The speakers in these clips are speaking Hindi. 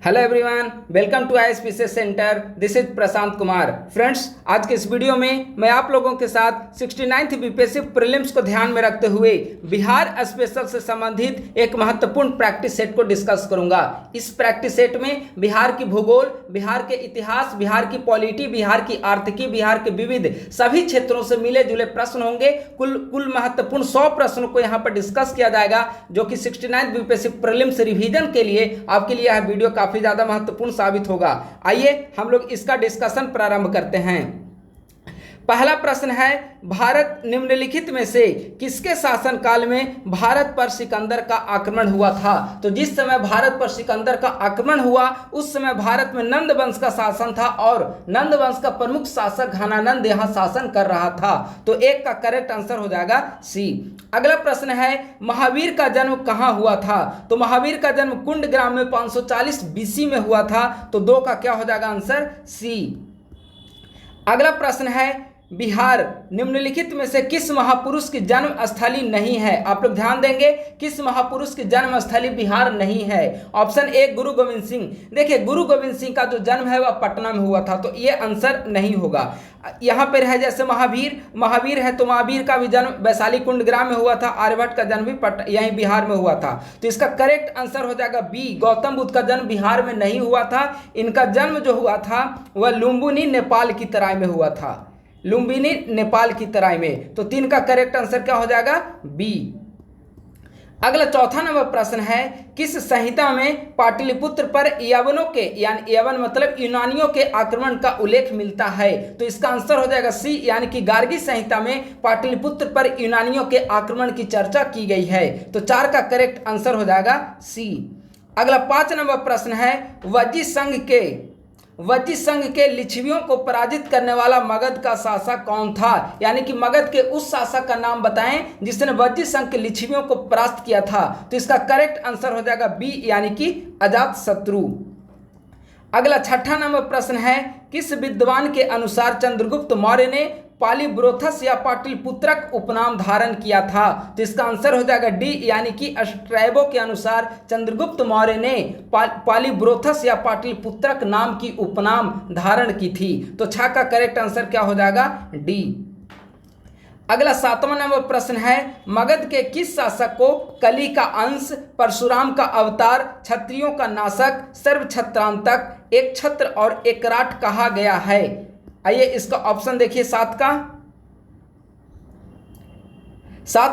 Hello everyone, welcome to ISPC centre. This is Prashant Kumar. Friends, आज के इस वीडियो में मैं आप लोगों के साथ 69th बीपीएससी प्रीलिम्स को ध्यान में रखते हुए बिहार स्पेशल से संबंधित एक महत्वपूर्ण प्रैक्टिस सेट को डिस्कस करूंगा। इस प्रैक्टिस सेट में बिहार की भूगोल, बिहार के इतिहास, बिहार की पॉलिटी, बिहार की आर्थिकी, बिहार के विविध सभी क्षेत्रों से मिले जुले प्रश्न होंगे। कुल महत्वपूर्ण 100 प्रश्नों को यहाँ पर डिस्कस किया जाएगा, जो कि 69th बीपीएससी प्रीलिम्स रिवीजन के लिए आपके लिए यह वीडियो काफी ज्यादा महत्वपूर्ण साबित होगा। आइए हम लोग इसका डिस्कशन प्रारंभ करते हैं। पहला प्रश्न है, भारत निम्नलिखित में से किसके शासनकाल में भारत पर सिकंदर का आक्रमण हुआ था? तो जिस समय भारत पर सिकंदर का आक्रमण हुआ उस समय भारत में नंद वंश का शासन था और नंद वंश का प्रमुख शासक घनानंद यहाँ शासन कर रहा था। तो एक का करेक्ट आंसर हो जाएगा सी। अगला प्रश्न है, महावीर का जन्म कहाँ हुआ था? तो महावीर का जन्म कुंड ग्राम में 540 बीसी में हुआ था। तो दो का क्या हो जाएगा आंसर? सी। अगला प्रश्न है, बिहार निम्नलिखित में से किस महापुरुष की जन्म स्थली नहीं है? आप लोग ध्यान देंगे, किस महापुरुष की जन्म स्थली बिहार नहीं है? ऑप्शन ए गुरु गोविंद सिंह। देखिए, गुरु गोविंद सिंह का जो जन्म है वह पटना में हुआ था, तो ये आंसर नहीं होगा। यहाँ पर है जैसे महावीर है, तो महावीर का भी जन्म वैशाली कुंड ग्राम में हुआ था। आर्यभट्ट का जन्म भी यहीं बिहार में हुआ था। तो इसका करेक्ट आंसर हो जाएगा बी। गौतम बुद्ध का जन्म बिहार में नहीं हुआ था। इनका जन्म जो हुआ था वह लुम्बिनी नेपाल की तराई में हुआ था। लुम्बिनी नेपाल की तराई में। तो 3 का करेक्ट आंसर क्या हो जाएगा? बी। अगला चौथा नंबर प्रश्न है, किस संहिता में पाटलिपुत्र पर यवनों के, यानी यवन मतलब यूनानियों के आक्रमण का उल्लेख मिलता है? तो इसका आंसर हो जाएगा सी, यानी कि गार्गी संहिता में पाटलिपुत्र पर यूनानियों के आक्रमण की चर्चा की गई है। तो 4 का करेक्ट आंसर हो जाएगा सी। अगला 5 नंबर प्रश्न है, वज्जी संघ के लिच्छवियों को पराजित करने वाला मगध का शासक कौन था? यानी कि मगध के उस शासक का नाम बताएं जिसने वज्जी संघ के लिच्छवियों को परास्त किया था। तो इसका करेक्ट आंसर हो जाएगा बी, यानी कि अजातशत्रु। अगला 6ठा नंबर प्रश्न है, किस विद्वान के अनुसार चंद्रगुप्त मौर्य ने पालीब्रोथस या पाटलिपुत्रक उपनाम धारण किया था? तो इसका आंसर हो जाएगा डी, यानी कि स्ट्रैबो के अनुसार चंद्रगुप्त मौर्य ने पालीब्रोथस या पाटलिपुत्रक नाम की उपनाम धारण की थी। तो 6 का करेक्ट आंसर क्या हो जाएगा? डी। अगला 7वां नंबर प्रश्न है, मगध के किस शासक को कली का अंश, परशुराम का अवतार, क्षत्रियों का नाशक, सर्वछत्रांतक, एक छत्र और एकराट कहा गया है? आइए इसका ऑप्शन देखिए। 7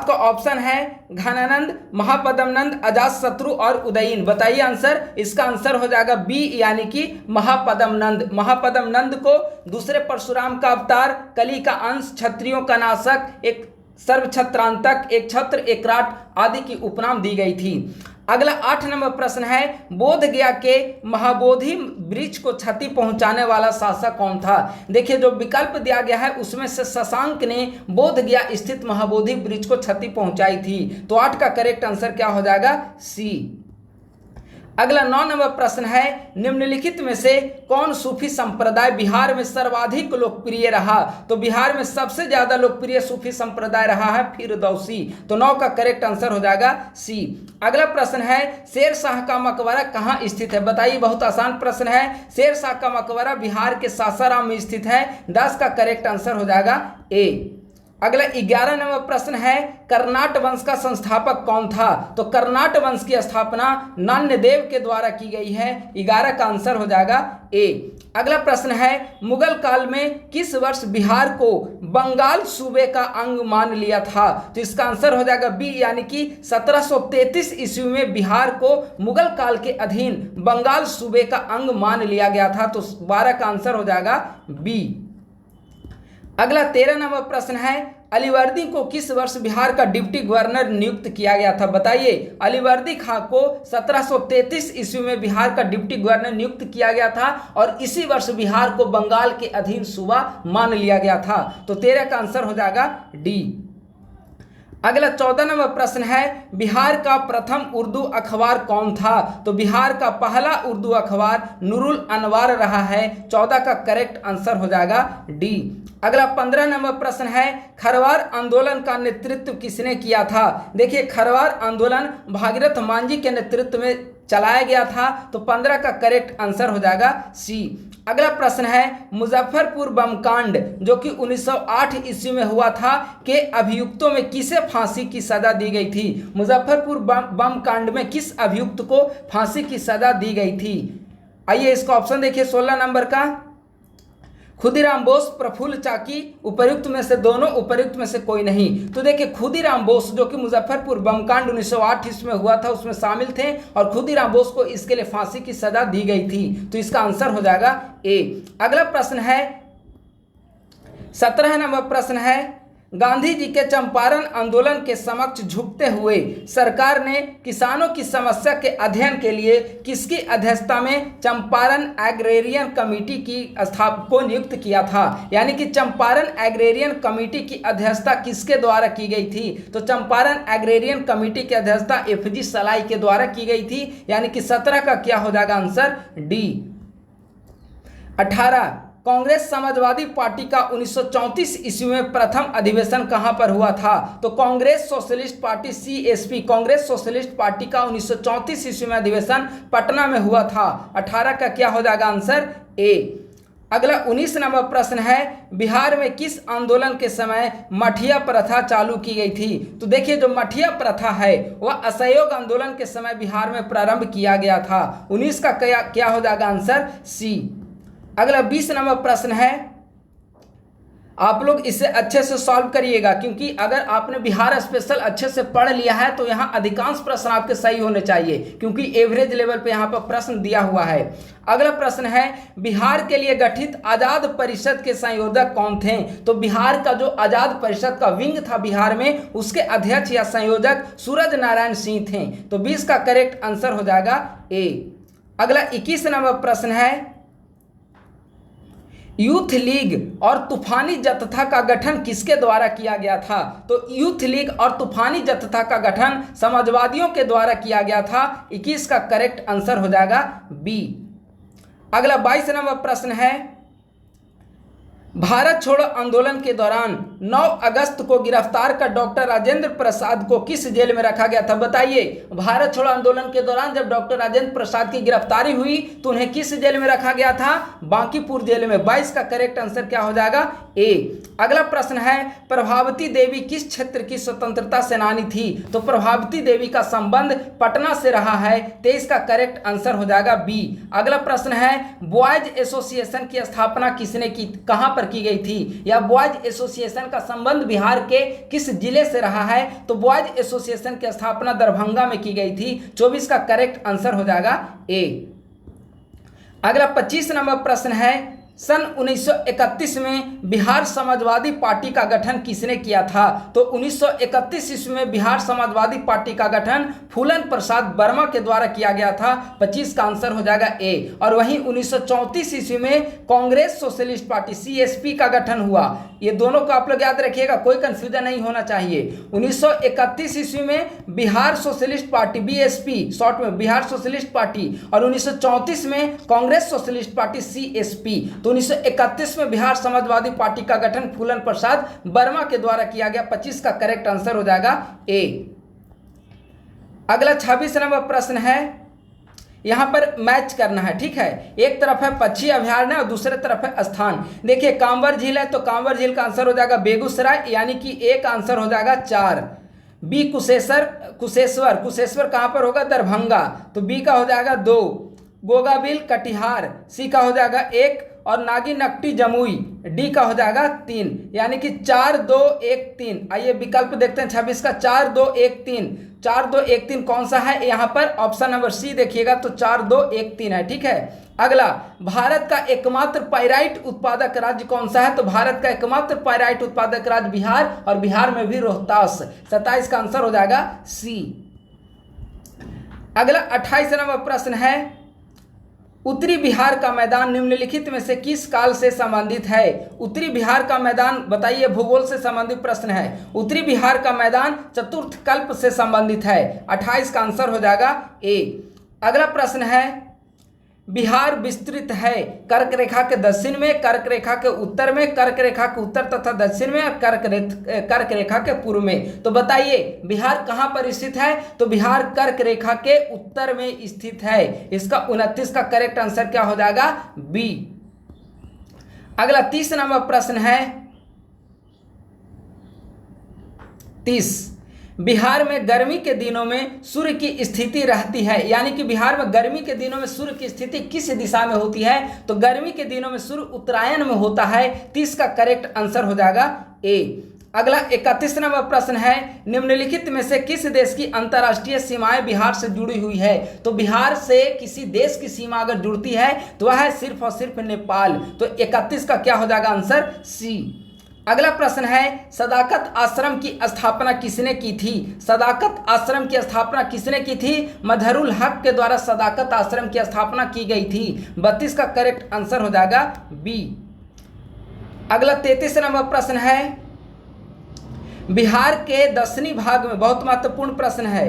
का ऑप्शन है घनानंद, महापद्मनंद, अजातशत्रु और उदयीन। बताइए आंसर। इसका आंसर हो जाएगा बी, यानी कि महापद्मनंद। महापद्मनंद को दूसरे परशुराम का अवतार, कली का अंश, क्षत्रियों का नाशक, एक सर्वछत्रांतक, एक छत्र, एकराट आदि की उपनाम दी गई थी। अगला 8 नंबर प्रश्न है, बोध गया के महाबोधि वृक्ष को क्षति पहुंचाने वाला शासक कौन था? देखिए, जो विकल्प दिया गया है उसमें से शशांक ने बोध गया स्थित महाबोधि वृक्ष को क्षति पहुंचाई थी। तो 8 का करेक्ट आंसर क्या हो जाएगा? सी। अगला 9 नंबर प्रश्न है, निम्नलिखित में से कौन सूफी संप्रदाय बिहार में सर्वाधिक लोकप्रिय रहा? तो बिहार में सबसे ज्यादा लोकप्रिय सूफी संप्रदाय रहा है फिरदौसी। तो 9 का करेक्ट आंसर हो जाएगा सी। अगला प्रश्न है, शेर शाह का मकबरा कहाँ स्थित है? बताइए, बहुत आसान प्रश्न है। शेर शाह का मकबरा बिहार के सासाराम में स्थित है। 10 का करेक्ट आंसर हो जाएगा ए। अगला 11 नंबर प्रश्न है, कर्नाट वंश का संस्थापक कौन था? तो कर्नाट वंश की स्थापना नान्यदेव के द्वारा की गई है। 11 का आंसर हो जाएगा ए। अगला प्रश्न है, मुगल काल में किस वर्ष बिहार को बंगाल सूबे का अंग मान लिया था? तो इसका आंसर हो जाएगा बी, यानी कि 1733 ईस्वी में बिहार को मुगल काल के अधीन बंगाल सूबे का अंग मान लिया गया था। तो 12 का आंसर हो जाएगा बी। अगला 13 नंबर प्रश्न है, अलीवर्दी को किस वर्ष बिहार का डिप्टी गवर्नर नियुक्त किया गया था? बताइए, अलीवर्दी खां को 1733 ईस्वी में बिहार का डिप्टी गवर्नर नियुक्त किया गया था और इसी वर्ष बिहार को बंगाल के अधीन सूबा मान लिया गया था। तो 13 का आंसर हो जाएगा डी। अगला 14 नंबर प्रश्न है, बिहार का प्रथम उर्दू अखबार कौन था? तो बिहार का पहला उर्दू अखबार नूरुल अनवार रहा है। 14 का करेक्ट आंसर हो जाएगा डी। अगला 15 नंबर प्रश्न है, खरवार आंदोलन का नेतृत्व किसने किया था? देखिए, खरवार आंदोलन भागीरथ मांझी के नेतृत्व में चलाया गया था? तो 15 का करेक्ट आंसर हो जाएगा सी। अगला प्रश्न है मुजफ्फरपुर बम कांड जो कि 1908 ईस्वी में हुआ था के अभियुक्तों में किसे फांसी की सजा दी गई थी? मुजफ्फरपुर बम कांड में किस अभियुक्त को फांसी की सजा दी गई थी? आइए इसका ऑप्शन देखिए 16 नंबर का, खुदीराम बोस, प्रफुल्ल चाकी, उपर्युक्त में से दोनों, उपर्युक्त में से कोई नहीं। तो देखिए खुदीराम बोस जो कि मुजफ्फरपुर बमकांड 1908 ईस्वी में हुआ था उसमें शामिल थे और खुदीराम बोस को इसके लिए फांसी की सजा दी गई थी। तो इसका आंसर हो जाएगा ए। अगला प्रश्न है 17 नंबर प्रश्न है गांधी जी के चंपारण आंदोलन के समक्ष झुकते हुए सरकार ने किसानों की समस्या के अध्ययन के लिए किसकी अध्यक्षता में चंपारण एग्रेरियन कमेटी की स्थापना को नियुक्त किया था? यानी कि चंपारण एग्रेरियन कमेटी की अध्यक्षता किसके द्वारा की गई थी? तो चंपारण एग्रेरियन कमेटी की अध्यक्षता एफजी सलाई के द्वारा की गई थी। यानी कि 17 का क्या हो जाएगा answer? D. 18 Congress Samajwadi party का 1934 ईस्वी में प्रथम अधिवेशन कहां पर हुआ था? तो Congress socialist party CSP, Congress socialist party का 1934 ईस्वी में अधिवेशन पटना में हुआ था। 18 का क्या हो जाएगा आंसर? ए। अगला 19 नंबर प्रश्न है बिहार में किस आंदोलन के समय मठिया प्रथा चालू की गई थी? तो देखिए जो मठिया प्रथा है वह असहयोग आंदोलन के समय बिहार में प्रारंभ किया गया था। 19 का क्या हो जाएगा आंसर? सी। अगला 20 नंबर प्रश्न है, आप लोग इसे अच्छे से सॉल्व करिएगा क्योंकि अगर आपने बिहार स्पेशल अच्छे से पढ़ लिया है तो यहाँ अधिकांश प्रश्न आपके सही होने चाहिए क्योंकि एवरेज लेवल पे यहाँ पर प्रश्न दिया हुआ है। अगला प्रश्न है बिहार के लिए गठित आजाद परिषद के संयोजक कौन थे? तो बिहार का जो आजाद परिषद का विंग था बिहार में उसके अध्यक्ष या संयोजक सूरज नारायण सिंह थे। तो 20 का करेक्ट आंसर हो जाएगा ए। अगला 21 नंबर प्रश्न है यूथ लीग और तूफानी जत्था का गठन किसके द्वारा किया गया था? तो यूथ लीग और तूफानी जत्था का गठन समाजवादियों के द्वारा किया गया था। 21 का करेक्ट आंसर हो जाएगा बी। अगला 22 नंबर प्रश्न है भारत छोड़ो आंदोलन के दौरान 9 अगस्त को गिरफ्तार कर डॉक्टर राजेंद्र प्रसाद को किस जेल में रखा गया था? बताइए भारत छोड़ो आंदोलन के दौरान जब डॉक्टर राजेंद्र प्रसाद की गिरफ्तारी हुई तो उन्हें किस जेल में रखा गया था? बांकीपुर जेल में। 22 का करेक्ट आंसर क्या हो जाएगा? ए। अगला प्रश्न है प्रभावती देवी किस क्षेत्र की स्वतंत्रता सेनानी थी? तो प्रभावती देवी का संबंध पटना से रहा है। 23 का करेक्ट आंसर हो जाएगा बी। अगला प्रश्न है बॉयज एसोसिएशन की स्थापना किसने की, कहां पर की गई थी? या बॉयज एसोसिएशन का संबंध बिहार के किस जिले से रहा है? तो बॉयज एसोसिएशन की स्थापना दरभंगा में की गई थी। 24 का करेक्ट आंसर हो जाएगा ए। अगला 25 नंबर प्रश्न है सन 1931 में बिहार समाजवादी पार्टी का गठन किसने किया था? तो 1931 ईस्वी में बिहार समाजवादी पार्टी का गठन फूलन प्रसाद वर्मा के द्वारा किया गया था। 25 का आंसर हो जाएगा ए। और वहीं 1934 ईस्वी में कांग्रेस सोशलिस्ट पार्टी सीएसपी का गठन हुआ। ये दोनों को आप लोग याद रखिएगा, कोई कंफ्यूजन नहीं होना चाहिए। 1931 ईस्वी में Bihar socialist party BSP short में बिहार सोशलिस्ट पार्टी और 1934 में कांग्रेस सोशलिस्ट पार्टी सीएसपी। तो 1931 में बिहार समाजवादी पार्टी का गठन फूलन प्रसाद वर्मा के द्वारा किया गया। 25 का करेक्ट आंसर हो जाएगा ए। अगला 26 नंबर प्रश्न है, यहां पर मैच करना है, ठीक है। एक तरफ है पक्षी अभयारण्य और दूसरे तरफ है स्थान। देखिए कांवर झील है तो कांवर झील का आंसर हो जाएगा बेगूसराय, यानी कि ए का आंसर हो जाएगा 4। बी कुशेश्वर कहां पर होगा? दरभंगा, तो बी का हो जाएगा 2। गोगाबिल कटिहार, सी का हो जाएगा 1 और नागी नकटी जमुई, डी का हो जाएगा 3, यानी कि 4 2 1 3। आइए विकल्प देखते हैं 26 का। 4 2 1 3, 4 2 1 3 कौन सा है? यहाँ पर ऑप्शन नंबर सी देखिएगा तो 4 2 1 3 है, ठीक है। अगला भारत का एकमात्र पाइराइट उत्पादक राज्य कौन सा है? तो भारत का एकमात्र पाइराइट उत्पादक राज्य बिहार, और बिहार में भी रोहतास। 27 का आंसर हो जाएगा सी। अगला 28 नंबर प्रश्न है उत्तरी बिहार का मैदान निम्नलिखित में से किस काल से संबंधित है? उत्तरी बिहार का मैदान बताइए, भूगोल से संबंधित प्रश्न है। उत्तरी बिहार का मैदान चतुर्थ कल्प से संबंधित है। 28 का आंसर हो जाएगा ए। अगला प्रश्न है बिहार विस्तृत है? कर्क रेखा के दक्षिण में, कर्क रेखा के उत्तर में, कर्क रेखा के उत्तर तथा दक्षिण में और कर्क रेखा के पूर्व में। तो बताइए बिहार कहां पर स्थित है? तो बिहार कर्क रेखा के उत्तर में स्थित है। इसका 29 का करेक्ट आंसर क्या हो जाएगा? बी। अगला 30 नंबर प्रश्न है 30। बिहार में गर्मी के दिनों में सूर्य की स्थिति रहती है, यानी कि बिहार में गर्मी के दिनों में सूर्य की स्थिति किस दिशा में होती है? तो गर्मी के दिनों में सूर्य उत्तरायण में होता है। 30 का करेक्ट आंसर हो जाएगा ए। अगला 31 नंबर प्रश्न है निम्नलिखित में से किस देश की अंतर्राष्ट्रीय सीमाएं बिहार से जुड़ी हुई है? तो बिहार से किसी देश की सीमा अगर जुड़ती है तो वह है सिर्फ और सिर्फ नेपाल। तो 31 का क्या हो जाएगा आंसर? सी। अगला प्रश्न है सदाकत आश्रम की स्थापना किसने की थी? सदाकत आश्रम की स्थापना किसने की थी? मजहरुल हक के द्वारा सदाकत आश्रम की स्थापना की गई थी। 32 का करेक्ट आंसर हो जाएगा बी। अगला 33 नंबर प्रश्न है बिहार के दक्षिणी भाग में, बहुत महत्वपूर्ण प्रश्न है,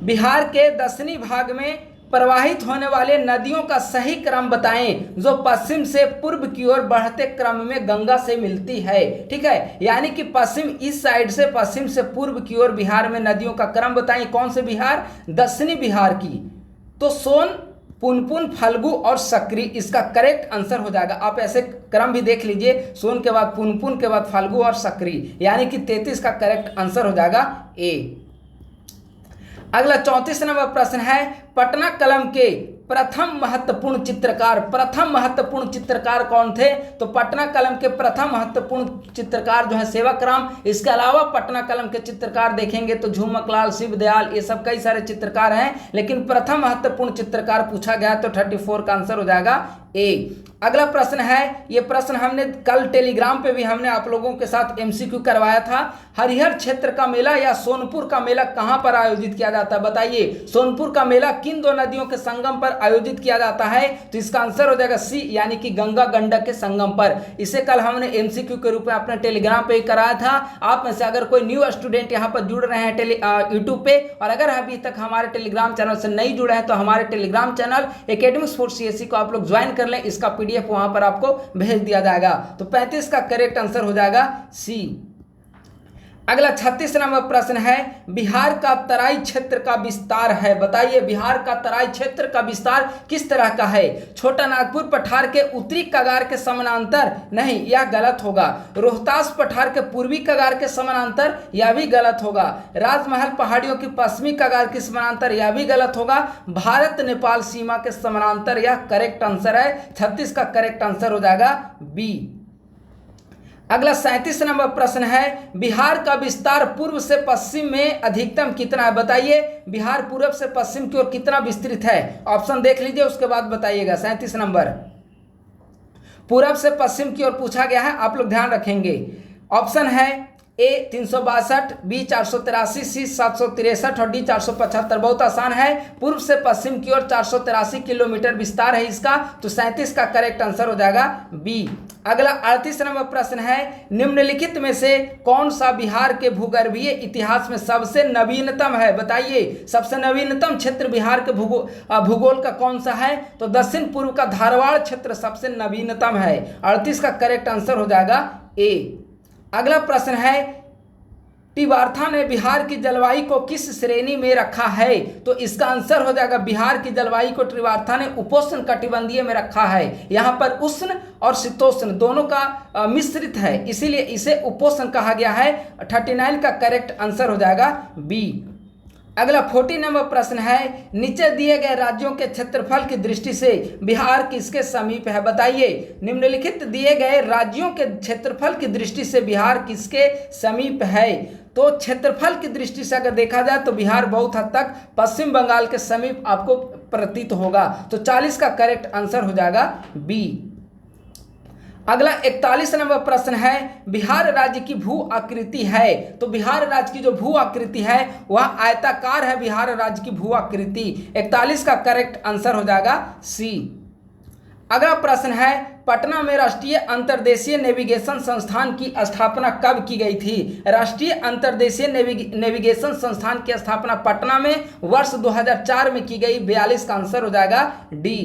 बिहार के दक्षिणी भाग में प्रवाहित होने वाले नदियों का सही क्रम बताएं जो पश्चिम से पूर्व की ओर बढ़ते क्रम में गंगा से मिलती है। ठीक है, यानी कि पश्चिम इस साइड से पश्चिम से पूर्व की ओर बिहार में नदियों का क्रम बताएं। कौन से बिहार? दक्षिणी बिहार की। तो सोन, पुनपुन, फल्गु और सकरी इसका करेक्ट आंसर हो जाएगा। आप ऐसे क्रम भी देख लीजिए, सोन के बाद पुनपुन के बाद फल्गु और सकरी, यानी कि 33 का करेक्ट आंसर हो जाएगा ए। अगला 34 नंबर प्रश्न है पटना कलम के प्रथम महत्वपूर्ण चित्रकार कौन थे? तो पटना कलम के प्रथम महत्वपूर्ण चित्रकार जो है सेवकराम। इसके अलावा पटना कलम के चित्रकार देखेंगे तो झुमकलाल, शिवदयाल, ये सब कई सारे चित्रकार हैं, लेकिन प्रथम महत्वपूर्ण चित्रकार पूछा गया तो 34 का आंसर हो जाएगा ए। अगला प्रश्न है, ये प्रश्न हमने कल टेलीग्राम पे भी हमने आप लोगों के साथ एमसीक्यू करवाया था। हरिहर क्षेत्र का मेला या सोनपुर का मेला कहां पर आयोजित किया जाता है? बताइए सोनपुर का मेला किन दो नदियों के संगम पर आयोजित किया जाता है? तो इसका आंसर हो जाएगा सी, यानी कि गंगा गंडक के संगम पर। इसे कल हमने एमसीक्यू के रूप में अपने टेलीग्राम पे ही कराया था। आप में से अगर कोई न्यू स्टूडेंट यहाँ पर जुड़ रहे हैं यूट्यूब पे, और अगर अभी तक हमारे टेलीग्राम चैनल से नहीं जुड़े हैं तो हमारे Telegram channel academics for CSC को आप लोग ज्वाइन कर लें। इसका पीडीएफ वहां पर आपको भेज दिया जाएगा। तो 35 का करेक्ट आंसर हो जाएगा सी। अगला 36 नंबर प्रश्न है बिहार का तराई क्षेत्र का विस्तार है। बताइए बिहार का तराई क्षेत्र का विस्तार किस तरह का है? छोटा नागपुर पठार के उत्तरी कगार के समानांतर? नहीं, यह गलत होगा। रोहतास पठार के पूर्वी कगार के समानांतर? यह भी गलत होगा। राजमहल पहाड़ियों की पश्चिमी कगार के समानांतर? यह भी गलत होगा। भारत नेपाल सीमा के समानांतर? यह करेक्ट आंसर है। 36 का करेक्ट आंसर हो जाएगा बी। अगला 37 नंबर प्रश्न है बिहार का विस्तार पूर्व से पश्चिम में अधिकतम कितना है? बताइए बिहार पूर्व से पश्चिम की ओर कितना विस्तृत है? ऑप्शन देख लीजिए, उसके बाद बताइएगा। 37 नंबर पूर्व से पश्चिम की ओर पूछा गया है, आप लोग ध्यान रखेंगे। ऑप्शन है ए 362, बी 483, सी 763 और डी 475। बहुत आसान है, पूर्व से पश्चिम की ओर 483 किलोमीटर विस्तार है इसका। तो 37 का करेक्ट आंसर हो जाएगा बी। अगला 38 नंबर प्रश्न है निम्नलिखित में से कौन सा बिहार के भूगर्भीय इतिहास में सबसे नवीनतम है? बताइए सबसे नवीनतम क्षेत्र बिहार के भूगोल का कौन सा है? तो दक्षिण पूर्व का धारवाड़ क्षेत्र सबसे नवीनतम है। 38 का करेक्ट आंसर हो जाएगा ए। अगला प्रश्न है टिवार्था ने बिहार की जलवायु को किस श्रेणी में रखा है? तो इसका आंसर हो जाएगा बिहार की जलवायु को टिवार्था ने उपोष्ण कटिबंधीय में रखा है। यहाँ पर उष्ण और शीतोष्ण दोनों का मिश्रित है, इसीलिए इसे उपोष्ण कहा गया है। 39 का करेक्ट आंसर हो जाएगा बी। अगला 40 नंबर प्रश्न है नीचे दिए गए राज्यों के क्षेत्रफल की दृष्टि से बिहार किसके समीप है? बताइए निम्नलिखित दिए गए राज्यों के क्षेत्रफल की दृष्टि से बिहार किसके समीप है? तो क्षेत्रफल की दृष्टि से अगर देखा जाए तो बिहार बहुत हद तक पश्चिम बंगाल के समीप आपको प्रतीत होगा। तो 40 का करेक्ट आंसर हो जाएगा बी। अगला 41 नंबर प्रश्न है बिहार राज्य की भू आकृति है। तो बिहार राज्य की जो भू आकृति है वह आयताकार है। बिहार राज्य की भू आकृति 41 का करेक्ट आंसर हो जाएगा सी। अगला प्रश्न है पटना में राष्ट्रीय अंतर्देशीय नेविगेशन संस्थान की स्थापना कब की गई थी? राष्ट्रीय अंतर्देशीय नेविगेशन संस्थान की स्थापना पटना में वर्ष 2004 में की गई। 42 का आंसर हो जाएगा डी।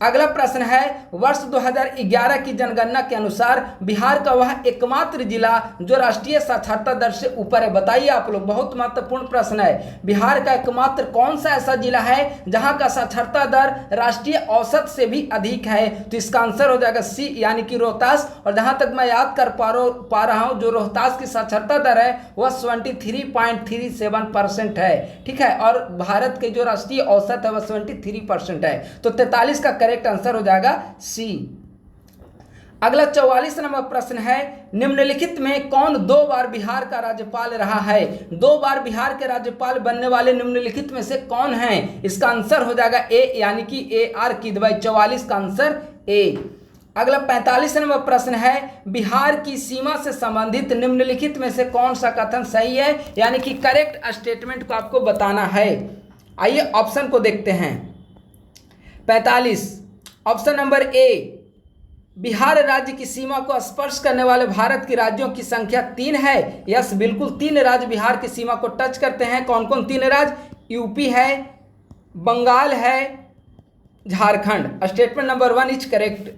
अगला प्रश्न है, वर्ष 2011 की जनगणना के अनुसार बिहार का वह एकमात्र जिला जो राष्ट्रीय साक्षरता दर से ऊपर है। बताइए आप लोग, बहुत महत्वपूर्ण प्रश्न है। बिहार का एकमात्र कौन सा ऐसा जिला है जहां का साक्षरता दर राष्ट्रीय औसत से भी अधिक है? तो इसका आंसर हो जाएगा सी, यानी कि रोहतास। और जहां तक मैं याद कर पा रहा हूं, जो रोहतास की साक्षरता दर है वह 73.37% है। ठीक है, और भारत के जो राष्ट्रीय औसत है वह 73% है। तो 43 का करेक्ट आंसर हो जाएगा सी। अगला 44 नंबर प्रश्न है, निम्नलिखित में कौन 2 बार बिहार का राज्यपाल रहा है? 2 बार बिहार के राज्यपाल बनने वाले निम्नलिखित में से कौन हैं? इसका आंसर हो जाएगा ए, यानी कि AR किदवई। 44 का आंसर ए। अगला 45 नंबर प्रश्न है, बिहार की सीमा से संबंधित निम्नलिखित में से कौन सा कथन सही है, यानी कि करेक्ट स्टेटमेंट को आपको बताना है। आइए ऑप्शन को देखते हैं। 45 ऑप्शन नंबर ए, बिहार राज्य की सीमा को स्पर्श करने वाले भारत के राज्यों की संख्या 3 है। यस, बिल्कुल 3 राज्य बिहार की सीमा को टच करते हैं। कौन कौन 3 राज्य? यूपी है, बंगाल है, Jharkhand. Statement number 1 is correct.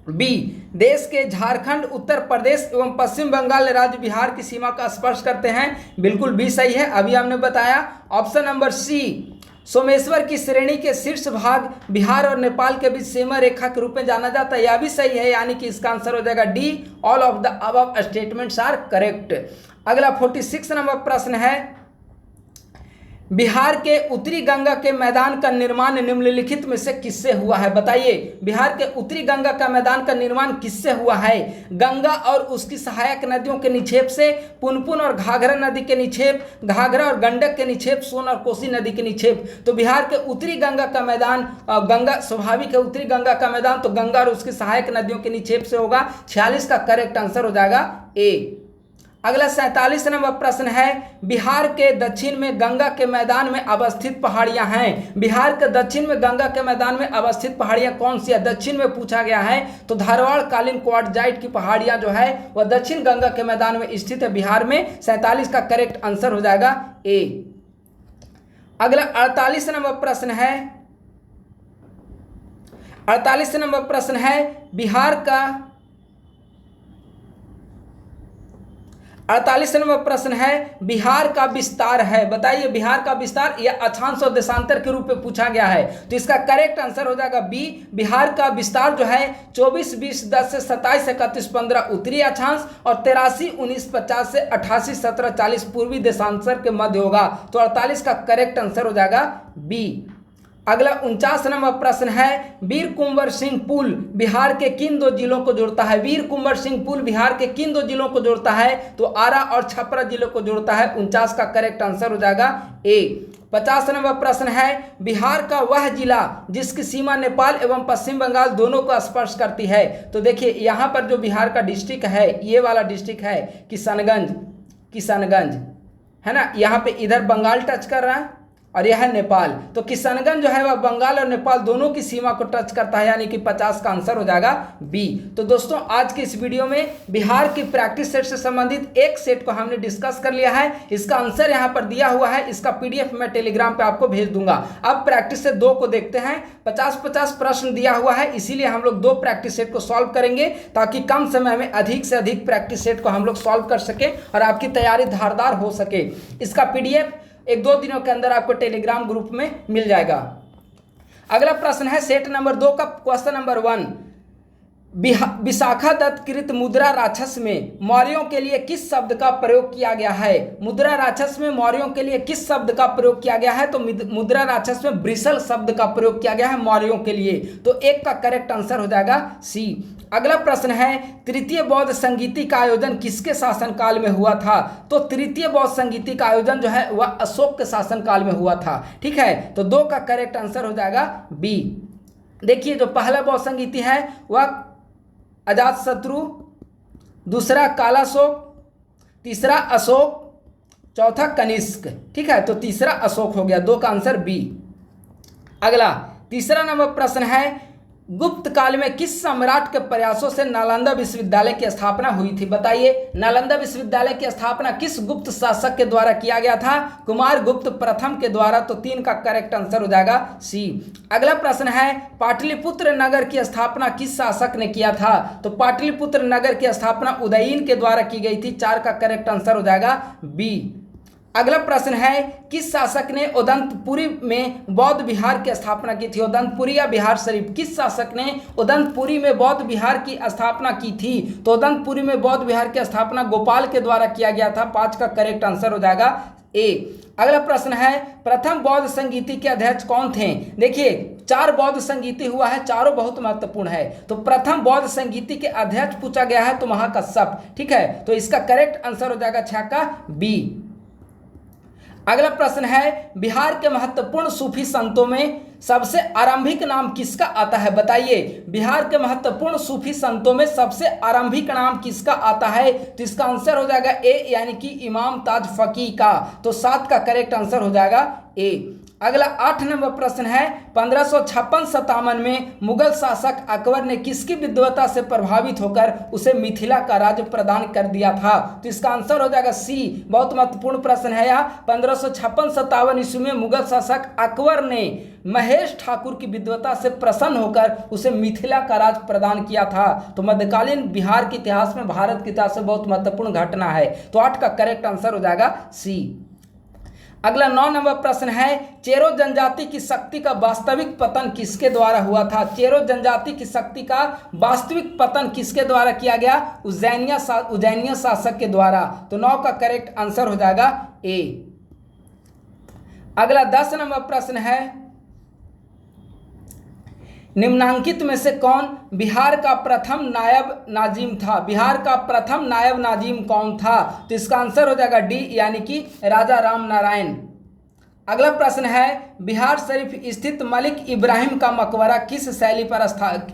B, देश के झारखंड, उत्तर प्रदेश एवं पश्चिम बंगाल राज्य बिहार की सीमा का स्पर्श करते हैं। बिल्कुल भी सही है, अभी हमने बताया। ऑप्शन नंबर सी, सोमेश्वर की श्रेणी के शीर्ष भाग बिहार और नेपाल के बीच सीमा रेखा के रूप में जाना जाता है, यह भी सही है, यानी कि इसका आंसर हो जाएगा D, all of the above statements are correct. अगला 46 नंबर प्रश्न है, बिहार के उत्तरी गंगा के मैदान का निर्माण निम्नलिखित में से किससे हुआ है? बताइए, बिहार के उत्तरी गंगा का मैदान का निर्माण किससे हुआ है? गंगा और उसकी सहायक नदियों के निक्षेप से, पुनपुन और घाघरा नदी के निक्षेप, घाघरा और गंडक के निक्षेप, सोन और कोसी नदी के निक्षेप। तो बिहार के उत्तरी गंगा का मैदान, गंगा स्वाभाविक है, उत्तरी गंगा का मैदान तो गंगा और उसकी सहायक नदियों के निक्षेप से होगा। 46 का करेक्ट आंसर हो जाएगा ए। अगला 47 नंबर प्रश्न है, बिहार के दक्षिण में गंगा के मैदान में अवस्थित पहाड़ियां हैं। बिहार के दक्षिण में गंगा के मैदान में अवस्थित पहाड़ियां कौन सी है? दक्षिण में पूछा गया है, तो धारवाड़ कालीन क्वार्टजाइट की पहाड़ियां जो है वह दक्षिण गंगा के मैदान में स्थित है बिहार में। 47 का करेक्ट आंसर हो जाएगा ए। अगला 48 नंबर प्रश्न है, 48 नंबर प्रश्न है, बिहार का 48 नंबर प्रश्न है, बिहार का विस्तार है। बताइए, बिहार का विस्तार या अक्षांश और देशांतर के रूप में पूछा गया है, तो इसका करेक्ट आंसर हो जाएगा बी। बिहार का विस्तार जो है 24-20-10 से 27-31-15 उत्तरी अक्षांश और 83-19-50 से 88-17-40 पूर्वी देशांतर के मध्य होगा। तो 48 का करेक्ट आंसर हो जाएगा बी। अगला 49 नंबर प्रश्न है, वीर कुंवर सिंह पुल बिहार के किन 2 जिलों को जोड़ता है? वीर कुंवर सिंह पुल बिहार के किन 2 जिलों को जोड़ता है? तो आरा और छपरा जिलों को जोड़ता है। 49 का करेक्ट आंसर हो जाएगा ए। 50 नंबर प्रश्न है, बिहार का वह जिला जिसकी सीमा नेपाल एवं पश्चिम बंगाल दोनों को स्पर्श करती है। तो देखिए, यहाँ पर जो बिहार का डिस्ट्रिक्ट है, ये वाला डिस्ट्रिक्ट है किशनगंज है ना, यहाँ पे इधर बंगाल टच कर रहा है और यह है नेपाल। तो किशनगंज जो है वह बंगाल और नेपाल दोनों की सीमा को टच करता है, यानी कि 50 का आंसर हो जाएगा बी। तो दोस्तों, आज के इस वीडियो में बिहार की प्रैक्टिस सेट से संबंधित एक सेट को हमने डिस्कस कर लिया है। इसका आंसर यहाँ पर दिया हुआ है, इसका PDF मैं टेलीग्राम पे आपको भेज दूंगा। अब प्रैक्टिस सेट 2 को देखते हैं। 50-50 प्रश्न दिया हुआ है, इसीलिए हम लोग 2 प्रैक्टिस सेट को सॉल्व करेंगे, ताकि कम समय में अधिक से अधिक प्रैक्टिस सेट को हम लोग सॉल्व कर सकें और आपकी तैयारी धारदार हो सके। इसका PDF 1-2 दिनों के अंदर आपको टेलीग्राम ग्रुप में मिल जाएगा। अगला प्रश्न है सेट नंबर 2 का क्वेश्चन नंबर 1, विशाखा दत्त कृत मुद्रा राक्षस में मौर्यों के लिए किस शब्द का प्रयोग किया गया है? मुद्रा राक्षस में मौर्यों के लिए किस शब्द का प्रयोग किया गया है? तो मुद्रा राक्षस में ब्रिसल शब्द का प्रयोग किया गया है मौर्यों के लिए। तो 1 का करेक्ट आंसर हो जाएगा सी। अगला प्रश्न है, तृतीय बौद्ध संगीति का आयोजन किसके शासनकाल में हुआ था? तो तृतीय बौद्ध संगीति का आयोजन जो है वह अशोक के शासनकाल में हुआ था। ठीक है, तो 2 का करेक्ट आंसर हो जाएगा बी। देखिए, जो पहला बौद्ध संगीति है वह अजातशत्रु, दूसरा कालाशोक, तीसरा अशोक, चौथा कनिष्क। ठीक है, तो तीसरा अशोक हो गया। 2 का आंसर बी। अगला तीसरा नंबर प्रश्न है, गुप्त काल में किस सम्राट के प्रयासों से नालंदा विश्वविद्यालय की स्थापना हुई थी? बताइए, नालंदा विश्वविद्यालय की स्थापना किस गुप्त शासक के द्वारा किया गया था? कुमार गुप्त प्रथम के द्वारा। तो 3 का करेक्ट आंसर हो जाएगा सी। अगला प्रश्न है, पाटलिपुत्र नगर की स्थापना किस शासक ने किया था? तो पाटलिपुत्र नगर की स्थापना उदयीन के द्वारा की गई थी। 4 का करेक्ट आंसर हो जाएगा बी। अगला प्रश्न है, किस शासक ने उदंतपुरी में बौद्ध विहार की स्थापना की थी? उदंतपुरी या बिहार शरीफ, किस शासक ने उदंतपुरी में बौद्ध विहार की स्थापना की थी? तो उदंतपुरी में बौद्ध विहार की स्थापना गोपाल के द्वारा किया गया था। 5 का करेक्ट आंसर हो जाएगा ए। अगला प्रश्न है, प्रथम बौद्ध संगीति के अध्यक्ष कौन थे? देखिए 4 बौद्ध संगीति हुआ है, चारों बहुत महत्वपूर्ण है। तो प्रथम बौद्ध संगीति के अध्यक्ष पूछा गया है तो महाकश्यप। ठीक है, तो इसका करेक्ट आंसर हो जाएगा 6 का बी। अगला प्रश्न है, बिहार के महत्वपूर्ण सूफी संतों में सबसे आरंभिक नाम किसका आता है? बताइए, बिहार के महत्वपूर्ण सूफी संतों में सबसे आरंभिक नाम किसका आता है? तो इसका आंसर हो जाएगा ए, यानी कि इमाम ताज फकीह का। तो 7 का करेक्ट आंसर हो जाएगा ए। अगला 8 नंबर प्रश्न है, 1556-57 में मुगल शासक अकबर ने किसकी विद्वता से प्रभावित होकर उसे मिथिला का राज्य प्रदान कर दिया था? तो इसका आंसर हो जाएगा सी। बहुत महत्वपूर्ण प्रश्न है यह। 1556-57 ईस्वी में मुगल शासक अकबर ने महेश ठाकुर की विद्वता से प्रसन्न होकर उसे मिथिला का राज्य प्रदान किया था। तो मध्यकालीन बिहार के इतिहास में, भारत के इतिहास में बहुत महत्वपूर्ण घटना है। तो 8 का करेक्ट आंसर हो जाएगा सी। अगला 9 नंबर प्रश्न है, चेरो जनजाति की शक्ति का वास्तविक पतन किसके द्वारा हुआ था? चेरो जनजाति की शक्ति का वास्तविक पतन किसके द्वारा किया गया? उज्जैनिया शासक के द्वारा। तो 9 का करेक्ट आंसर हो जाएगा ए। अगला 10 नंबर प्रश्न है, निम्नांकित में से कौन बिहार का प्रथम नायब नाजिम था? बिहार का प्रथम नायब नाजिम कौन था? तो इसका आंसर हो जाएगा डी, यानी कि राजा राम नारायण। अगला प्रश्न है, बिहार शरीफ स्थित मलिक इब्राहिम का मकबरा किस शैली पर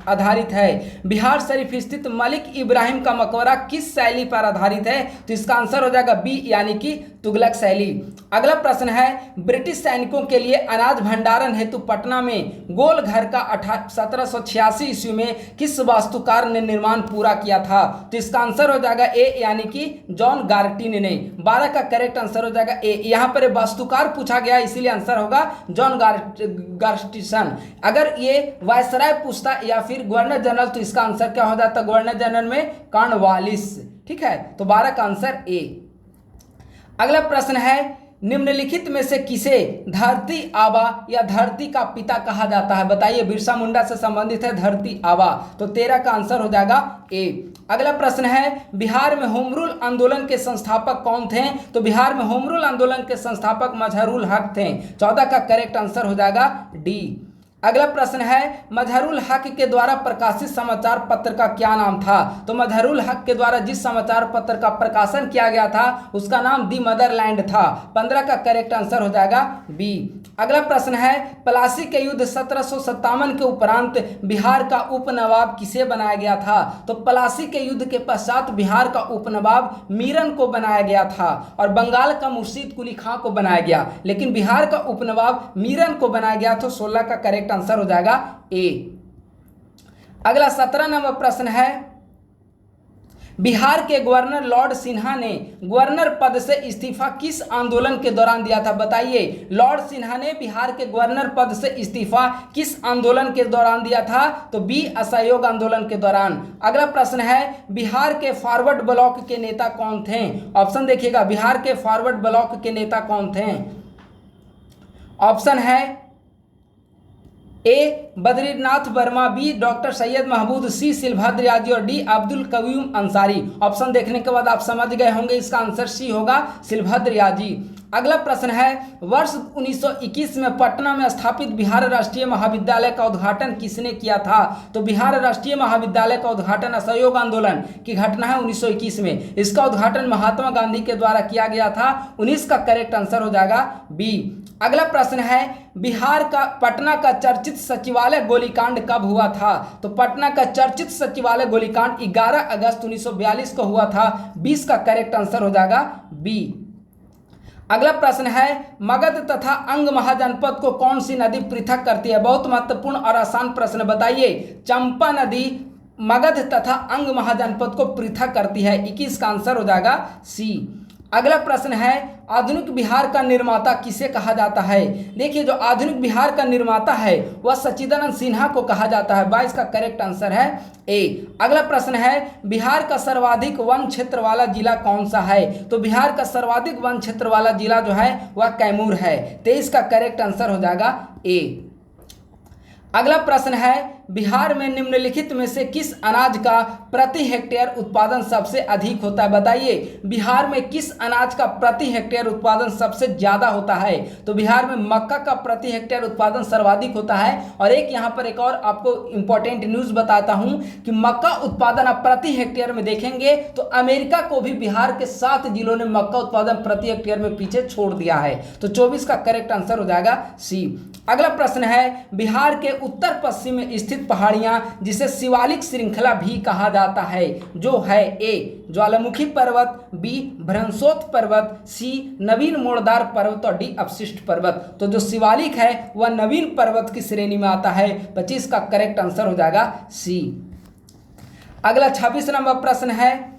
आधारित है? बिहार शरीफ स्थित मलिक इब्राहिम का मकबरा किस शैली पर आधारित है? तो इसका आंसर हो जाएगा बी, यानी कि तुगलक शैली। अगला प्रश्न है, ब्रिटिश सैनिकों के लिए अनाज भंडारण हेतु पटना में गोल घर का 1786 ईस्वी में किस वास्तुकार ने निर्माण पूरा किया था? तो इसका आंसर हो जाएगा ए, यानी कि जॉन गार्टिन ने। 12 का करेक्ट आंसर हो जाएगा ए। यहाँ पर वास्तुकार पूछा गया, इसीलिए आंसर होगा जॉन गार्टिसन। अगर ये वायसराय पूछता या फिर गवर्नर जनरल तो इसका आंसर क्या हो जाता? गवर्नर जनरल में कॉर्नवालिस। ठीक है, तो 12 का आंसर ए। अगला प्रश्न है, निम्नलिखित में से किसे धरती आबा या धरती का पिता कहा जाता है? बताइए, बिरसा मुंडा से संबंधित है धरती आबा। तो 13 का आंसर हो जाएगा ए। अगला प्रश्न है, बिहार में होम रूल आंदोलन के संस्थापक कौन थे? तो बिहार में होम रूल आंदोलन के संस्थापक मजहरूल हक थे। 14 का करेक्ट आंसर हो जाएगा डी। अगला प्रश्न है, मजहरूल हक के द्वारा प्रकाशित समाचार पत्र का क्या नाम था? तो मजहरूल हक के द्वारा जिस समाचार पत्र का प्रकाशन किया गया था उसका नाम दी मदरलैंड था। 15 का करेक्ट आंसर हो जाएगा बी। अगला प्रश्न है, प्लासी के युद्ध 1757 के उपरांत बिहार का उपनवाब किसे बनाया गया था? तो प्लासी के युद्ध के पश्चात बिहार का उपनवाब मीरन को बनाया गया था और बंगाल का मुर्शीद कुली खां को बनाया गया, लेकिन बिहार का उपनवाब मीरन को बनाया गया। तो 16 का करेक्ट आंसर हो जाएगा ए। अगला 17 नंबर प्रश्न है, बिहार के गवर्नर लॉर्ड सिन्हा ने गवर्नर पद से इस्तीफा किस आंदोलन के दौरान दिया था? बताइए, लॉर्ड सिन्हा ने बिहार के गवर्नर पद से इस्तीफा किस आंदोलन के दौरान दिया था? तो बी, असहयोग आंदोलन के दौरान। अगला प्रश्न है, बिहार के फॉरवर्ड ब्लॉक के नेता कौन थे? ऑप्शन देखिएगा, बिहार के फॉरवर्ड ब्लॉक के नेता कौन थे? ऑप्शन है ए, बद्रीनाथ वर्मा, बी, डॉक्टर सैयद महमूद, सी, शिलभद्र याजी और डी, अब्दुल कयूम अंसारी। ऑप्शन देखने के बाद आप समझ गए होंगे, इसका आंसर सी होगा, शिलभद्र याजी। अगला प्रश्न है, वर्ष 1921 में पटना में स्थापित बिहार राष्ट्रीय महाविद्यालय का उद्घाटन किसने किया था? तो बिहार राष्ट्रीय महाविद्यालय का उद्घाटन असहयोग आंदोलन की घटना है 1921 में। इसका उद्घाटन महात्मा गांधी के द्वारा किया गया था। 19 का करेक्ट आंसर हो जाएगा बी। अगला प्रश्न है, बिहार का पटना का चर्चित सचिवालय गोलीकांड कब हुआ था? तो पटना का चर्चित सचिवालय गोलीकांड 11 अगस्त 1942 को हुआ था। 20 का करेक्ट आंसर हो जाएगा बी। अगला प्रश्न है मगध तथा अंग महाजनपद को कौन सी नदी पृथक करती है? बहुत महत्वपूर्ण और आसान प्रश्न, बताइए। चंपा नदी मगध तथा अंग महाजनपद को पृथक करती है। 21 का आंसर हो जाएगा सी। अगला प्रश्न है आधुनिक बिहार का निर्माता किसे कहा जाता है? देखिए, जो आधुनिक बिहार का निर्माता है वह सच्चिदानंद सिन्हा को कहा जाता है। 22 का करेक्ट आंसर है ए। अगला प्रश्न है बिहार का सर्वाधिक वन क्षेत्र वाला जिला कौन सा है? तो बिहार का सर्वाधिक वन क्षेत्र वाला जिला जो है वह कैमूर है। 23 का करेक्ट आंसर हो जाएगा ए। अगला प्रश्न है बिहार में निम्नलिखित में से किस अनाज का प्रति हेक्टेयर उत्पादन सबसे अधिक होता है? बताइए, बिहार में किस अनाज का प्रति हेक्टेयर उत्पादन सबसे ज्यादा होता है? तो बिहार में मक्का का प्रति हेक्टेयर उत्पादन सर्वाधिक होता है। और यहाँ पर एक और आपको इंपॉर्टेंट न्यूज बताता हूं कि मक्का उत्पादन आप प्रति हेक्टेयर में देखेंगे तो अमेरिका को भी बिहार के 7 जिलों ने मक्का उत्पादन प्रति हेक्टेयर में पीछे छोड़ दिया है। तो 24 का करेक्ट आंसर हो जाएगा सी। अगला प्रश्न है बिहार के उत्तर पश्चिम में स्थित पहाड़ियां जिसे शिवालिक श्रृंखला भी कहा जाता है, जो है ए ज्वालामुखी पर्वत, बी भ्रंशोत पर्वत, सी नवीन मोड़दार पर्वत और डी अपशिष्ट पर्वत। तो जो शिवालिक है वह नवीन पर्वत की श्रेणी में आता है। 25 का करेक्ट आंसर हो जाएगा सी। अगला 26 नंबर प्रश्न है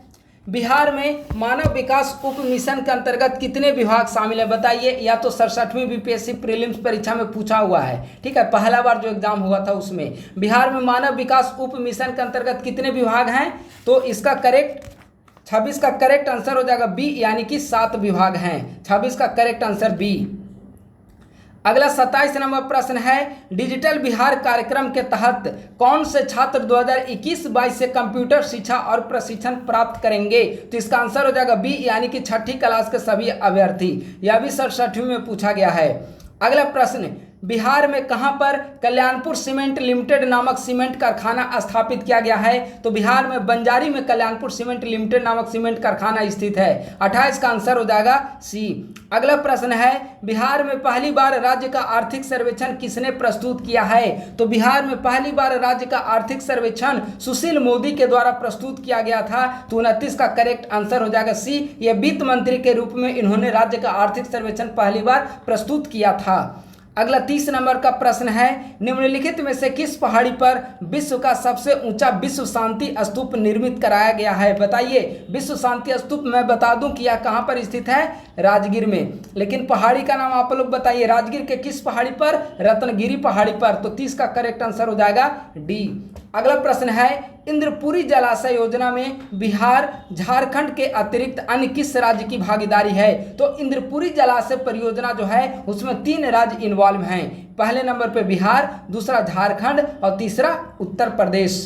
बिहार में मानव विकास उप मिशन के अंतर्गत कितने विभाग शामिल है? बताइए। या तो 67वीं बीपीएससी प्रीलिम्स परीक्षा में पूछा हुआ है, ठीक है, पहला बार जो एग्जाम हुआ था उसमें। बिहार में मानव विकास उप मिशन के अंतर्गत कितने विभाग हैं? तो इसका करेक्ट 26 का करेक्ट आंसर हो जाएगा बी, यानी कि 7 विभाग हैं। 26 का करेक्ट आंसर बी। अगला 27 नंबर प्रश्न है डिजिटल बिहार कार्यक्रम के तहत कौन से छात्र 2021-22 से कंप्यूटर शिक्षा और प्रशिक्षण प्राप्त करेंगे? तो इसका आंसर हो जाएगा बी, यानी कि 6ठी क्लास के सभी अभ्यर्थी। यह भी 67वीं में पूछा गया है। अगला प्रश्न बिहार में कहां पर कल्याणपुर सीमेंट लिमिटेड नामक सीमेंट कारखाना स्थापित किया गया है? तो बिहार में बंजारी में कल्याणपुर सीमेंट लिमिटेड नामक सीमेंट कारखाना स्थित है। 28 का आंसर हो जाएगा सी। अगला प्रश्न है बिहार में पहली बार राज्य का आर्थिक सर्वेक्षण किसने प्रस्तुत किया है? तो बिहार में पहली बार राज्य का आर्थिक सर्वेक्षण सुशील मोदी के द्वारा प्रस्तुत किया गया था। तो 29 का करेक्ट आंसर हो जाएगा सी। ये वित्त मंत्री के रूप में इन्होंने राज्य का आर्थिक सर्वेक्षण पहली बार प्रस्तुत किया था। अगला 30 नंबर का प्रश्न है निम्नलिखित में से किस पहाड़ी पर विश्व का सबसे ऊंचा विश्व शांति स्तूप निर्मित कराया गया है? बताइए। विश्व शांति स्तूप मैं बता दूं कि यह कहां पर स्थित है? राजगीर में। लेकिन पहाड़ी का नाम आप लोग बताइए, राजगीर के किस पहाड़ी पर? रत्नगिरी पहाड़ी पर। तो 30 का करेक्ट आंसर हो जाएगा डी। अगला प्रश्न है इंद्रपुरी जलाशय योजना में बिहार झारखंड के अतिरिक्त अन्य किस राज्य की भागीदारी है? तो इंद्रपुरी जलाशय परियोजना जो है उसमें 3 राज्य इन्वॉल्व हैं। पहले नंबर पे बिहार, दूसरा झारखंड और तीसरा उत्तर प्रदेश।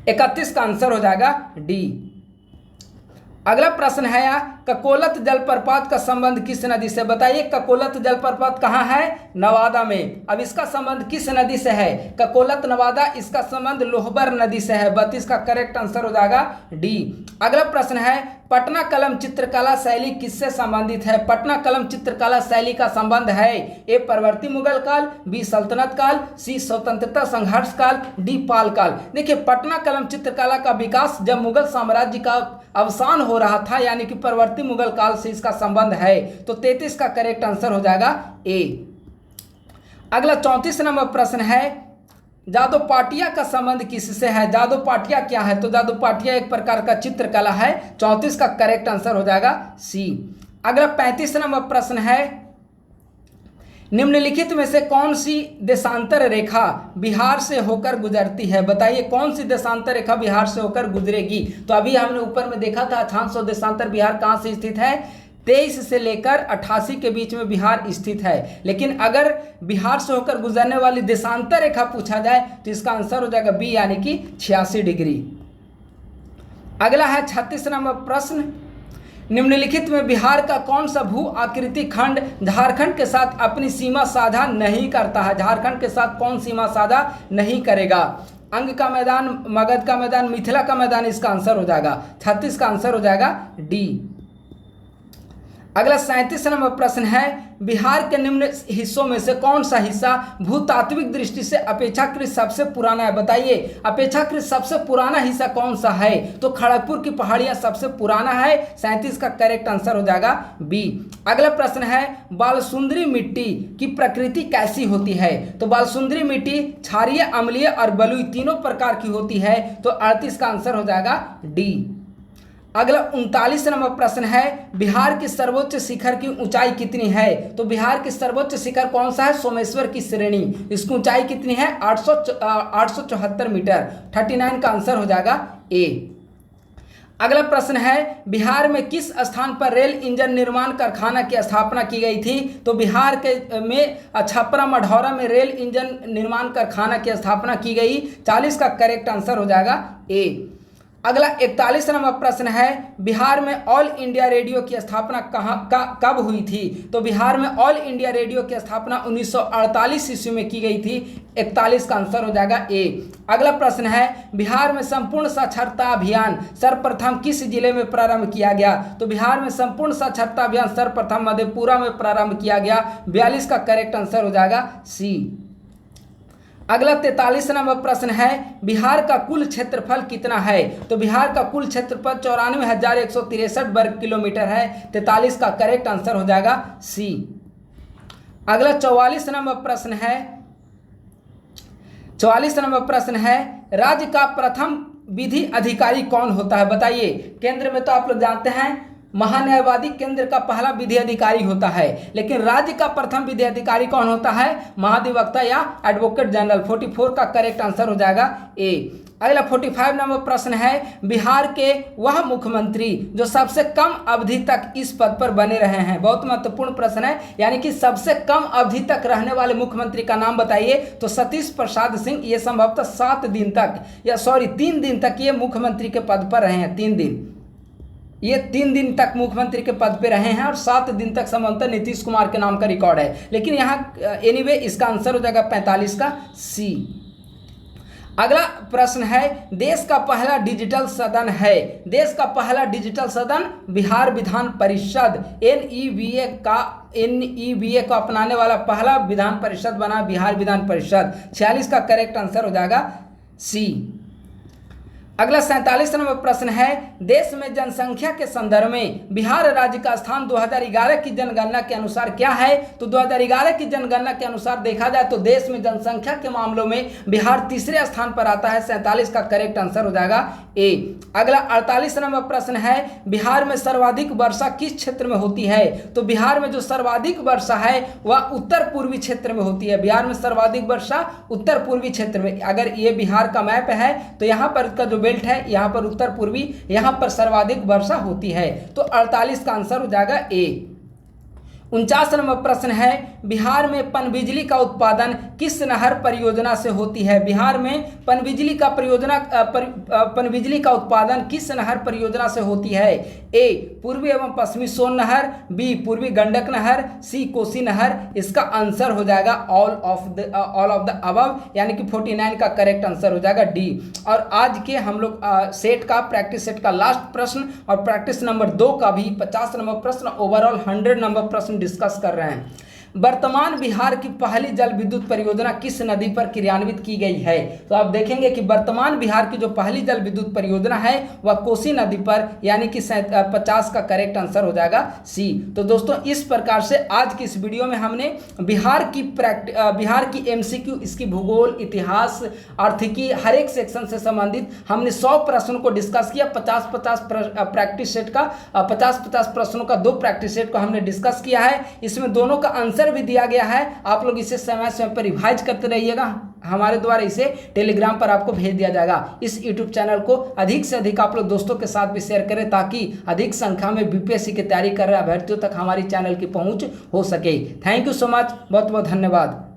31 का आंसर हो जाएगा डी। अगला प्रश्न है ककोलत जलप्रपात का संबंध किस नदी से? बताइए। ककोलत जलप्रपात कहाँ है? नवादा में। अब इसका संबंध किस नदी से है? ककोलत नवादा, इसका संबंध लोहबर नदी से है। 32 का करेक्ट आंसर हो जाएगा डी। अगला प्रश्न है पटना कलम चित्रकला शैली किससे संबंधित है? पटना कलम चित्रकला शैली का संबंध है ए परवर्ती मुगल काल, बी सल्तनत काल, सी स्वतंत्रता संघर्ष काल, डी पाल काल। देखिए, पटना कलम चित्रकला का विकास जब मुगल साम्राज्य का अवसान हो रहा था, यानी कि परवर्ती मुगल काल से इसका संबंध है। तो 33 का करेक्ट आंसर हो जाएगा ए। अगला 34 नंबर प्रश्न है जादू पाटिया का संबंध किससे है? जादू पाटिया क्या है? तो जादू पाटिया एक प्रकार का चित्रकला है। 34 का करेक्ट आंसर हो जाएगा सी। अगला 35 नंबर प्रश्न है निम्नलिखित में से कौन सी देशांतर रेखा बिहार से होकर गुजरती है? बताइए, कौन सी देशांतर रेखा बिहार से होकर गुजरेगी? तो अभी हमने ऊपर में देखा था अक्षांश और देशांतर बिहार कहाँ से स्थित है? 23 से लेकर 88 के बीच में बिहार स्थित है। लेकिन अगर बिहार से होकर गुजरने वाली देशांतर रेखा पूछा जाए तो इसका आंसर हो जाएगा बी, यानी कि 86 डिग्री। अगला है 36 नंबर प्रश्न निम्नलिखित में बिहार का कौन सा भू आकृति खंड झारखंड के साथ अपनी सीमा साझा नहीं करता है? झारखंड के साथ कौन सीमा साझा नहीं करेगा? अंग का मैदान, मगध का मैदान, मिथिला का मैदान, इसका आंसर हो जाएगा 36 का आंसर हो जाएगा डी। अगला 37 नंबर प्रश्न है, बिहार के निम्न हिस्सों में से कौन सा हिस्सा भूतात्विक दृष्टि से अपेक्षाकृत सबसे पुराना है? बताइए अपेक्षाकृत सबसे पुराना हिस्सा कौन सा है? तो खड़गपुर की पहाड़ियां सबसे पुराना है। 37 का करेक्ट आंसर हो जाएगा बी। अगला प्रश्न है, बालसुंदरी मिट्टी की प्रकृति कैसी होती है? तो बालसुंदरी मिट्टी क्षारीय, अम्लीय और बलुई तीनों प्रकार की होती है। तो 38 का आंसर हो जाएगा डी। अगला 39 नंबर प्रश्न है, बिहार की सर्वोच्च शिखर की ऊंचाई कितनी है? तो बिहार की सर्वोच्च शिखर कौन सा है? सोमेश्वर की श्रेणी। इसकी ऊंचाई कितनी है? 874 मीटर। 39 का आंसर हो जाएगा ए। अगला प्रश्न है, बिहार में किस स्थान पर रेल इंजन निर्माण कारखाना की स्थापना की गई थी? तो बिहार के में छपरा मढ़ौरा में रेल इंजन निर्माण कारखाना की स्थापना की गई। 40 का करेक्ट आंसर हो जाएगा ए। अगला 41 नंबर प्रश्न है, बिहार में ऑल इंडिया रेडियो की स्थापना कब हुई थी? तो बिहार में ऑल इंडिया रेडियो की स्थापना 1948 ईस्वी में की गई थी। 41 का आंसर हो जाएगा ए। अगला प्रश्न है, बिहार में संपूर्ण साक्षरता अभियान सर्वप्रथम किस जिले में प्रारंभ किया गया? तो बिहार में संपूर्ण साक्षरता अभियान सर्वप्रथम मधेपुरा में प्रारंभ किया गया। 42 का करेक्ट आंसर हो जाएगा सी। अगला 43 नंबर प्रश्न है, बिहार का कुल क्षेत्रफल कितना है? तो बिहार का कुल क्षेत्रफल 94,163 वर्ग किलोमीटर है। 43 का करेक्ट आंसर हो जाएगा सी। अगला 44 नंबर प्रश्न है, 44 नंबर प्रश्न है, राज्य का प्रथम विधि अधिकारी कौन होता है? बताइए। केंद्र में तो आप लोग जानते हैं महान्यायवादी केंद्र का पहला विधि अधिकारी होता है, लेकिन राज्य का प्रथम विधि अधिकारी कौन होता है? महाधिवक्ता या एडवोकेट जनरल। 44 का करेक्ट आंसर हो जाएगा ए। अगला 45 नंबर प्रश्न है, बिहार के वह मुख्यमंत्री जो सबसे कम अवधि तक इस पद पर बने रहे हैं। बहुत महत्वपूर्ण प्रश्न है, यानी कि सबसे कम अवधि तक रहने वाले मुख्यमंत्री का नाम बताइए। तो सतीश प्रसाद सिंह, ये संभवतः 3 दिन तक ये मुख्यमंत्री के पद पर रहे हैं। 3 दिन, ये 3 दिन तक मुख्यमंत्री के पद पे रहे हैं और 7 दिन तक संभवतः नीतीश कुमार के नाम का रिकॉर्ड है। लेकिन यहाँ एनीवे इसका आंसर हो जाएगा 45 का सी। अगला प्रश्न है, देश का पहला डिजिटल सदन है। देश का पहला डिजिटल सदन बिहार विधान परिषद। NEVA को अपनाने वाला पहला विधान परिषद बना बिहार विधान परिषद। 46 का करेक्ट आंसर हो जाएगा सी। अगला 47 नंबर प्रश्न है, देश में जनसंख्या के संदर्भ में बिहार राज्य का स्थान 2011 की जनगणना के अनुसार क्या है? तो 2011 की जनगणना के अनुसार देखा जाए तो देश में जनसंख्या के मामलों में बिहार तीसरे स्थान पर आता है। 47 का करेक्ट आंसर हो जाएगा ए। अगला 48 नंबर प्रश्न है, बिहार में सर्वाधिक वर्षा किस क्षेत्र में होती है? तो बिहार में जो सर्वाधिक वर्षा है वह उत्तर पूर्वी क्षेत्र में होती है। बिहार में सर्वाधिक वर्षा उत्तर पूर्वी क्षेत्र में। अगर ये बिहार का मैप है तो यहाँ पर का जो बेल्ट है, यहाँ पर उत्तर पूर्वी, यहाँ पर सर्वाधिक वर्षा होती है। तो 48 का आंसर हो जाएगा ए। 49 नंबर प्रश्न है, बिहार में पनबिजली का उत्पादन किस नहर परियोजना से होती है? बिहार में पनबिजली का उत्पादन किस नहर परियोजना से होती है? ए पूर्वी एवं पश्चिमी सोन नहर, बी पूर्वी गंडक नहर, सी कोसी नहर। इसका आंसर हो जाएगा ऑल ऑफ द अबव, यानी कि 49 का करेक्ट आंसर हो जाएगा डी। और आज के हम लोग प्रैक्टिस सेट का लास्ट प्रश्न और प्रैक्टिस नंबर 2 का भी 50 नंबर प्रश्न, ओवरऑल 100 नंबर प्रश्न डिस्कस कर रहे हैं। वर्तमान बिहार की पहली जल विद्युत परियोजना किस नदी पर क्रियान्वित की गई है? तो आप देखेंगे कि वर्तमान बिहार की जो पहली जल विद्युत परियोजना है वह कोसी नदी पर, यानी कि 50 का करेक्ट आंसर हो जाएगा सी। तो दोस्तों इस प्रकार से आज की इस वीडियो में हमने बिहार की MCQ, इसकी भूगोल, इतिहास, आर्थिकी, हर एक सेक्शन से संबंधित हमने 100 प्रश्नों को डिस्कस किया। 50-50 प्रैक्टिस सेट का 50-50 प्रश्नों का 2 प्रैक्टिस सेट को हमने डिस्कस किया है। इसमें दोनों का आंसर भी दिया गया है। आप लोग इसे समय समय पर रिवाइज करते रहिएगा। हमारे द्वारा इसे टेलीग्राम पर आपको भेज दिया जाएगा। इस यूट्यूब चैनल को अधिक से अधिक आप लोग दोस्तों के साथ भी शेयर करें, ताकि अधिक संख्या में BPSC की तैयारी कर रहे अभ्यर्थियों तक हमारी चैनल की पहुंच हो सके। थैंक यू सो मच, बहुत बहुत धन्यवाद।